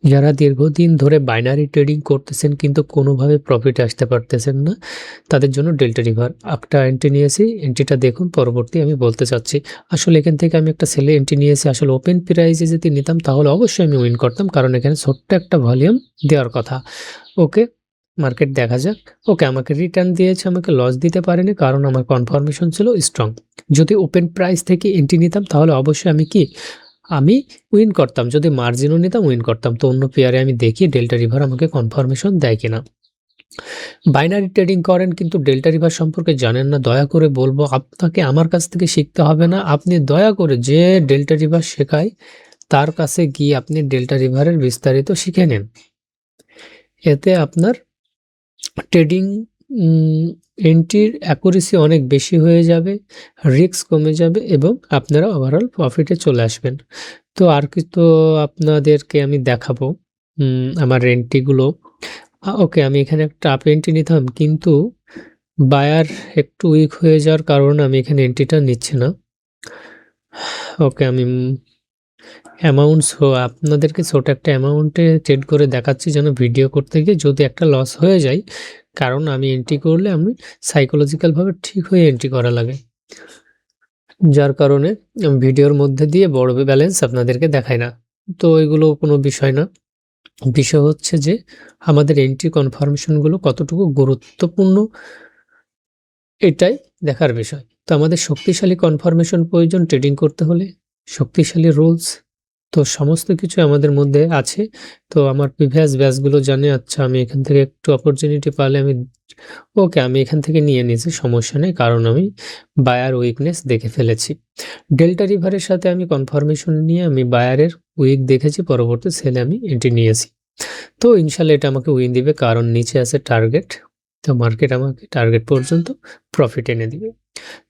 যারা দীর্ঘদিন ধরে বাইনারি ট্রেডিং করতেছেন কিন্তু কোনোভাবে প্রফিটে আসতে পারতেছেন না, তাদের জন্য ডেল্টা রিভার একটা এন্ট্রি নিয়েছি। এন্ট্রিটা দেখুন, পরবর্তী আমি বলতে চাচ্ছি। আসলে এখান থেকে আমি একটা সেলে এন্ট্রি নিয়েছি। আসলে ওপেন প্রাইসে যদি নিতাম তাহলে অবশ্যই আমি উইন করতাম, কারণ এখানে ছোট্ট একটা ভলিউম দেওয়ার কথা। ওকে, মার্কেট দেখা যাক। ওকে, আমাকে রিটার্ন দিয়েছে, আমাকে লস দিতে পারেনি, কারণ আমার কনফার্মেশন ছিল স্ট্রং। যদি ওপেন প্রাইস থেকে এন্ট্রি নিতাম তাহলে অবশ্যই আমি উইন করতাম। যদি মার্জিনও নিতাম উইন করতাম। তো অন্য পেয়ারে আমি দেখি ডেল্টা রিভার আমাকে কনফার্মেশন দেয় কিনা। বাইনারি ট্রেডিং করেন কিন্তু ডেল্টা রিভার সম্পর্কে জানেন না, দয়া করে বলবো আপনাকে আমার কাছ থেকে শিখতে হবে না। আপনি দয়া করে যে ডেল্টা রিভার শেখায় তার কাছে গিয়ে আপনি ডেল্টা রিভারের বিস্তারিত শিখে নেন। এতে আপনার ট্রেডিং এন্ট্রির অ্যাকুরেসি অনেক বেশি হয়ে যাবে, রিস্ক কমে যাবে এবং আপনারা ওভারঅল প্রফিটে চলে আসবেন। তো আর কি, তো আপনাদেরকে আমি দেখাবো আমার এন্ট্রিগুলো। ওকে, আমি এখানে একটা আপ এন্ট্রি নিতাম, কিন্তু বায়ার একটু উইক হয়ে যাওয়ার কারণে আমি এখানে এন্ট্রিটা নিচ্ছি না। ওকে, আমি অ্যামাউন্টস আপনাদেরকে ছোট একটা অ্যামাউন্টে ট্রেড করে দেখাচ্ছি, যেন ভিডিও করতে গিয়ে যদি একটা লস হয়ে যায়, কারণ আমি এন্ট্রি করলে আমি সাইকোলজিক্যালভাবে ঠিক হয়ে এন্ট্রি করা লাগে, যার কারণে ভিডিওর মধ্যে দিয়ে বড় ব্যালেন্স আপনাদেরকে দেখায় না। তো এগুলো কোনো বিষয় না। বিষয় হচ্ছে যে আমাদের এন্ট্রি কনফার্মেশনগুলো কতটুকু গুরুত্বপূর্ণ, এটাই দেখার বিষয়। তো আমাদের শক্তিশালী কনফার্মেশন প্রয়োজন ট্রেডিং করতে হলে, শক্তিশালী রুলস, তো সমস্ত কিছু আমাদের মধ্যে আছে। তো আমার প্রিভিয়াস ব্যাচগুলো জানে। আচ্ছা, আমি এখান থেকে একটু অপরচুনিটি পালে আমি এখান থেকে নিয়ে নিয়েছি, সমস্যা নেই, কারণ আমি বায়ার উইকনেস দেখে ফেলেছি। ডেল্টা রিভারের সাথে আমি কনফার্মেশন নিয়ে আমি বায়ারের উইক দেখেছি, পরবর্তী সেলে আমি এন্ট্রি নিয়েছি। তো ইনশাল্লাহ এটা আমাকে উইন দিবে, কারণ নিচে আছে টার্গেট। তো মার্কেট আমাকে টার্গেট পর্যন্ত প্রফিট এনে দিবে।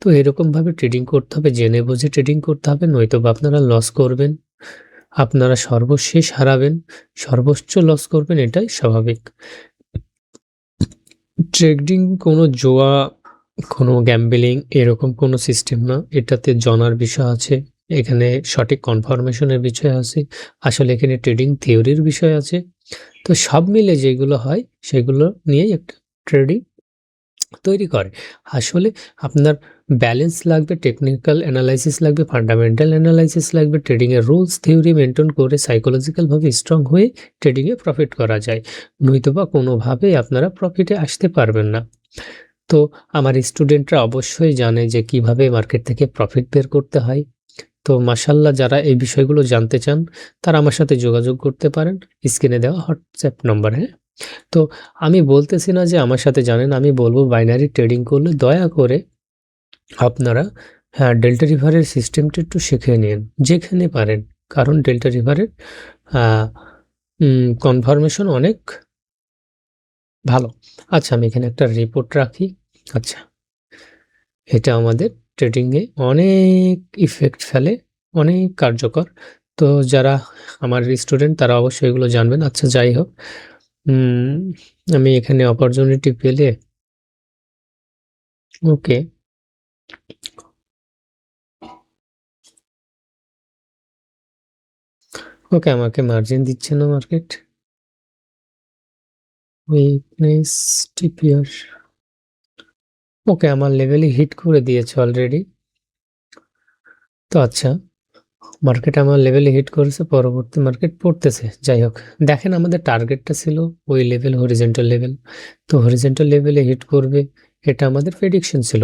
তো এরকমভাবে ট্রেডিং করতে হবে, জেনে বুঝে ট্রেডিং করতে হবে, নয়তো আপনারা লস করবেন, আপনারা সর্বশেষ হারাবেন, সর্বোচ্চ লস করবেন, এটাই স্বাভাবিক। ট্রেডিং কোনো জোয়া, কোনো গ্যাম্বলিং এরকম কোনো সিস্টেম না। এটাতে জানার বিষয় আছে, এখানে সঠিক কনফার্মেশনের বিষয় আছে, আসলে এখানে ট্রেডিং থিওরির বিষয় আছে। তো সব মিলে যেগুলো হয় সেগুলো নিয়েই একটা ট্রেডিং তৈরি করে। আসলে আপনার ব্যালেন্স লাগবে, টেকনিক্যাল অ্যানালাইসিস লাগবে, ফান্ডামেন্টাল অ্যানালাইসিস লাগবে, ট্রেডিংয়ের রুলস থিওরি মেনটেন করে সাইকোলজিক্যালভাবে স্ট্রং হয়ে ট্রেডিংয়ে প্রফিট করা যায়, নয়তোবা কোনোভাবেই আপনারা প্রফিটে আসতে পারবেন না। তো আমার স্টুডেন্টরা অবশ্যই জানে যে কিভাবে মার্কেট থেকে প্রফিট বের করতে হয়। তো মাশাআল্লাহ, যারা এই বিষয়গুলো জানতে চান তারা আমার সাথে যোগাযোগ করতে পারেন স্ক্রিনে দেওয়া হোয়াটসঅ্যাপ নম্বরে। তো আমি বলতেছি না যে আমার সাথে জানেন, আমি বলবো বাইনারি ট্রেডিং করলে দয়া করে আপনারা ডেল্টা রিভারের সিস্টেমটা একটু শিখে নিন যেখানে পারেন, কারণ ডেল্টা রিভারের কনফার্মেশন অনেক ভালো। আচ্ছা, আমি এখানে একটা রিপোর্ট রাখি। আচ্ছা, এটা আমাদের ট্রেডিংয়ে অনেক ইফেক্ট ফেলে, অনেক কার্যকর। তো যারা আমার স্টুডেন্ট তারা অবশ্যই এগুলো জানবেন। আচ্ছা, যাই হোক, আমি এখানে অপরচুনিটি পেলে ওকে, আমাকে মার্জিন দিচ্ছে না মার্কেট, উইকনেস টিপিআর। ওকে, আমার লেভেলে হিট করে দিয়েছে অলরেডি। তো আচ্ছা, মার্কেট আমার লেভেলে হিট করেছে, পরবর্তী মার্কেট পড়তেছে। যাই হোক, দেখেন আমাদের টার্গেটটা ছিল ওই লেভেল, হরিজেন্টাল লেভেল। তো হরিজেন্টাল লেভেলে হিট করবে, এটা আমাদের প্রেডিকশন ছিল,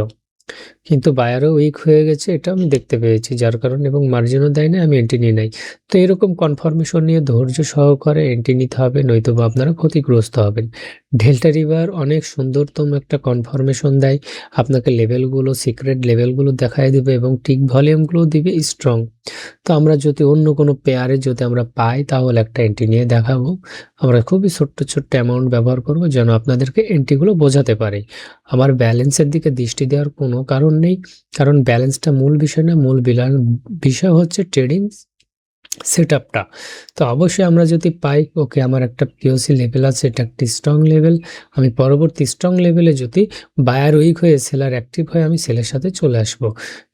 কিন্তু বায়ারও উইক হয়ে গেছে, এটা আমি দেখতে পেয়েছি, যার কারণে এবং মার্জিনও দেয় না, আমি এন্ট্রি নিই নাই। তো এরকম কনফার্মেশন নিয়ে ধৈর্য সহকারে এন্ট্রি নিতে হবে, নয়তোবা আপনারা ক্ষতিগ্রস্ত হবেন। ডেল্টা রিভার অনেক সুন্দরতম একটা কনফার্মেশন দেয়, আপনাকে লেভেলগুলো, সিক্রেট লেভেলগুলো দেখায় দেবে এবং টিক ভলিউমগুলো দিবে স্ট্রং। তো আমরা যদি অন্য কোনো পেয়ারে যদি আমরা পাই তাহলে একটা এন্ট্রি নিয়ে দেখাবো। আমরা খুবই ছোট্ট ছোট্ট অ্যামাউন্ট ব্যবহার করব যেন আপনাদেরকে এন্ট্রিগুলো বোঝাতে পারি। আমার ব্যালেন্সের দিকে দৃষ্টি দেওয়ার কোনো কারণ নেই, কারণ ব্যালেন্সটা মূল বিষয় না, মূল বিষয় হচ্ছে ট্রেডিং সেটআপটা। তো অবশ্যই আমরা যদি পাই, ওকে, আমার একটা পিওসি লেভেল আছে, এটা একটি স্ট্রং লেভেল, আমি পরবর্তী স্ট্রং লেভেলে যদি বায়ার উইক হয়ে সেলার অ্যাক্টিভ হয় আমি সেলের সাথে চলে আসব।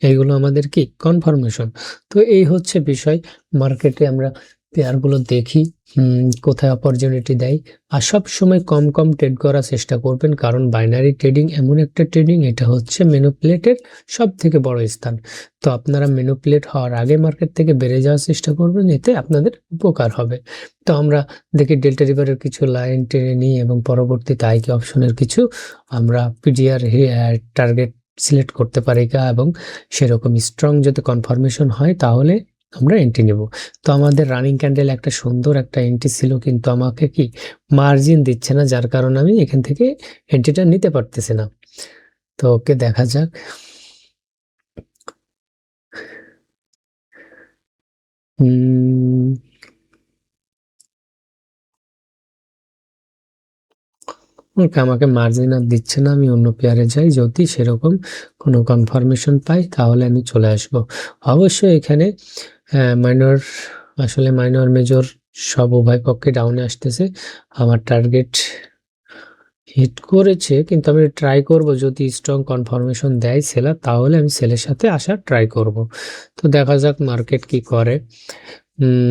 এইগুলো আমাদের কি কনফার্মেশন। তো এই হচ্ছে বিষয়। মার্কেটে আমরা পেয়ারগুলো দেখি কোথায় অপরচুনিটি দেয়। আর সবসময় কম ট্রেড করার চেষ্টা করবেন, কারণ বাইনারি ট্রেডিং এমন একটা ট্রেডিং, এটা হচ্ছে ম্যানিপুলেটের সবথেকে বড় স্থান। তো আপনারা ম্যানিপুলেট হওয়ার আগে মার্কেট থেকে বেড়ে যাওয়ার চেষ্টা করবেন, এতে আপনাদের উপকার হবে। তো আমরা দেখি ডেল্টা রিভারের কিছু লাইন টেনে নিই এবং পরবর্তীতে আইকি অপশনের কিছু আমরা পিডিআর টার্গেট সিলেক্ট করতে পারি এবং সেরকম স্ট্রং যদি কনফার্মেশন হয় তাহলে আমরা এন্ট্রি নেব। তো আমাদের রানিং ক্যান্ডেল একটা সুন্দর একটা এন্ট্রি ছিল, কিন্তু আমাকে কি মার্জিন দিচ্ছে না, যার কারণে আমি এখান থেকে এন্ট্রিটা নিতে পারতেছি না। তো ওকে দেখা যাক। ওকে, আমাকে মার্জিন আর দিচ্ছে না, আমি অন্য পেয়ারে যাই, যদি সেরকম কোনো কনফার্মেশন পাই তাহলে আমি চলে আসব। অবশ্যই এখানে মাইনর মেজর সব উভয় পক্ষে ডাউনে আসতেছে। আমার টার্গেট হিট করেছে, কিন্তু আমি ট্রাই করব যদি স্ট্রং কনফার্মেশন দেয় সেলার, তাহলে আমি সেলের সাথে আসার ট্রাই করব। তো দেখা যাক মার্কেট কি করে।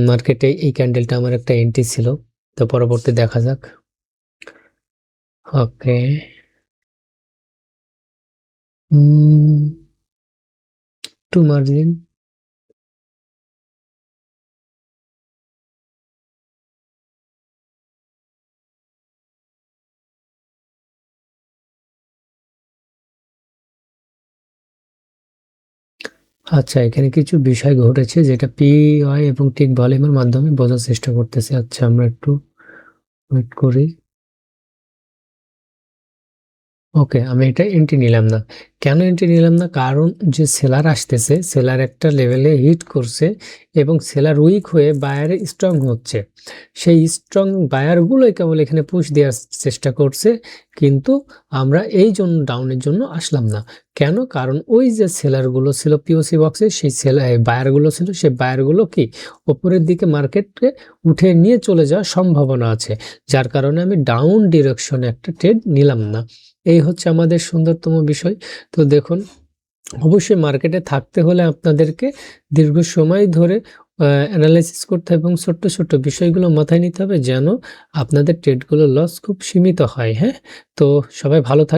মার্কেটে এই ক্যান্ডেলটা আমার একটা এন্ট্রি ছিল, তো পরবর্তী দেখা যাক। ওকে, টু মার্জিন। আচ্ছা, এখানে কিছু বিষয় ঘটেছে যেটা পিওয়াই এবং টিক ভলিউমের মাধ্যমে বোঝার চেষ্টা করতেছি। আচ্ছা, আমরা একটু ওয়েট করি। ওকে, আমি এটা এন্ট্রি নিলাম না। কেন এন্ট্রি নিলাম না? কারণ যে সেলার আসতেছে, সেলার একটা লেভেলে হিট করছে এবং সেলার উইক হয়ে বায়ারে স্ট্রং হচ্ছে। সেই স্ট্রং বায়ারগুলোই কেবল এখানে পুশ দেওয়ার চেষ্টা করছে, কিন্তু আমরা এই জন্য ডাউনের জন্য আসলাম না। কেন? কারণ ওই যে সেলারগুলো ছিল পিওসি বক্সে, সেই বায়ারগুলো ছিল, সেই বায়ারগুলো কি ওপরের দিকে মার্কেটকে উঠে নিয়ে চলে যাওয়ার সম্ভাবনা আছে, যার কারণে আমি ডাউন ডিরেকশনে একটা ট্রেড নিলাম না। এই হচ্ছে আমাদের সুন্দরতম বিষয়। তো দেখুন, অবশ্যই মার্কেটে থাকতে হলে আপনাদেরকে দীর্ঘ সময় ধরে অ্যানালাইসিস করতে এবং ছোট্ট বিষয়গুলো মাথায় নিতে হবে, যেন আপনাদের ট্রেডগুলো লস খুব সীমিত হয়। হ্যাঁ, তো সবাই ভালো থাকবেন।